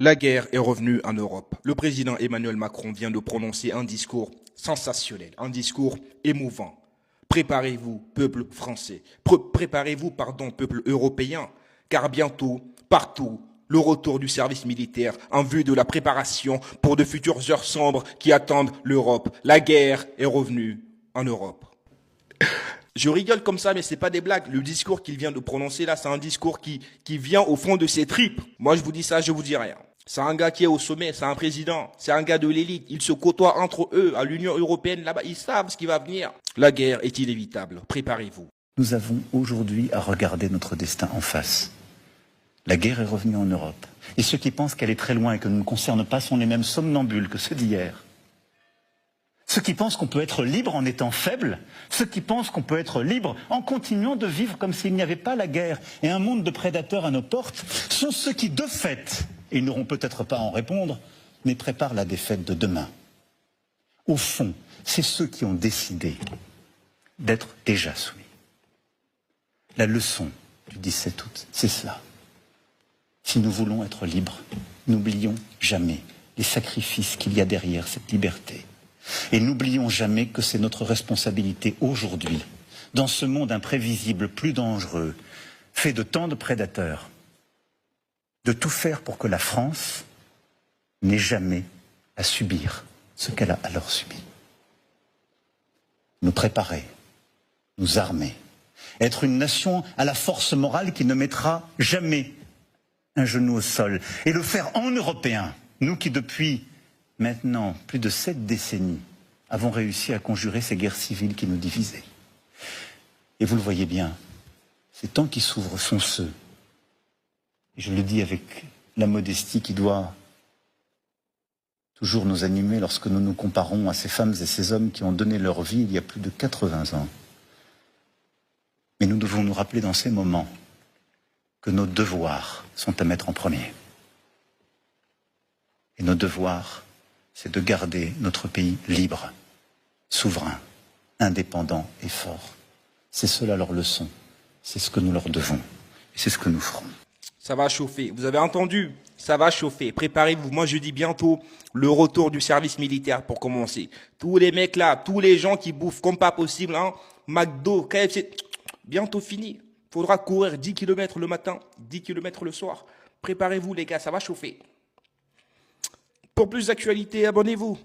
La guerre est revenue en Europe. Le président Emmanuel Macron vient de prononcer un discours sensationnel, un discours émouvant. Préparez-vous, peuple français. Préparez-vous, peuple européen, car bientôt, partout, le retour du service militaire en vue de la préparation pour de futures heures sombres qui attendent l'Europe. La guerre est revenue en Europe. Je rigole comme ça, mais c'est pas des blagues. Le discours qu'il vient de prononcer là, c'est un discours qui vient au fond de ses tripes. Moi, je vous dis ça, je vous dis rien. C'est un gars qui est au sommet, c'est un président, c'est un gars de l'élite. Ils se côtoient entre eux, à l'Union européenne, là-bas. Ils savent ce qui va venir. La guerre est inévitable. Préparez-vous. Nous avons aujourd'hui à regarder notre destin en face. La guerre est revenue en Europe. Et ceux qui pensent qu'elle est très loin et que ne nous concerne pas sont les mêmes somnambules que ceux d'hier. Ceux qui pensent qu'on peut être libre en étant faible, ceux qui pensent qu'on peut être libre en continuant de vivre comme s'il n'y avait pas la guerre et un monde de prédateurs à nos portes, sont ceux qui, de fait, et ils n'auront peut-être pas à en répondre, mais préparent la défaite de demain. Au fond, c'est ceux qui ont décidé d'être déjà soumis. La leçon du 17 août, c'est cela. Si nous voulons être libres, n'oublions jamais les sacrifices qu'il y a derrière cette liberté. Et n'oublions jamais que c'est notre responsabilité aujourd'hui, dans ce monde imprévisible, plus dangereux, fait de tant de prédateurs, de tout faire pour que la France n'ait jamais à subir ce qu'elle a alors subi. Nous préparer, nous armer, être une nation à la force morale qui ne mettra jamais un genou au sol, et le faire en Européens, nous qui depuis maintenant plus de 7 décennies avons réussi à conjurer ces guerres civiles qui nous divisaient. Et vous le voyez bien, ces temps qui s'ouvrent sont ceux, et je le dis avec la modestie qui doit toujours nous animer lorsque nous nous comparons à ces femmes et ces hommes qui ont donné leur vie il y a plus de 80 ans. Mais nous devons nous rappeler dans ces moments que nos devoirs sont à mettre en premier. Et nos devoirs, c'est de garder notre pays libre, souverain, indépendant et fort. C'est cela leur leçon, c'est ce que nous leur devons, et c'est ce que nous ferons. Ça va chauffer. Vous avez entendu? Ça va chauffer. Préparez-vous. Moi, je dis bientôt le retour du service militaire pour commencer. Tous les mecs là, tous les gens qui bouffent comme pas possible, hein, McDo, KFC, bientôt fini. Faudra courir 10 km le matin, 10 km le soir. Préparez-vous les gars, ça va chauffer. Pour plus d'actualités, abonnez-vous.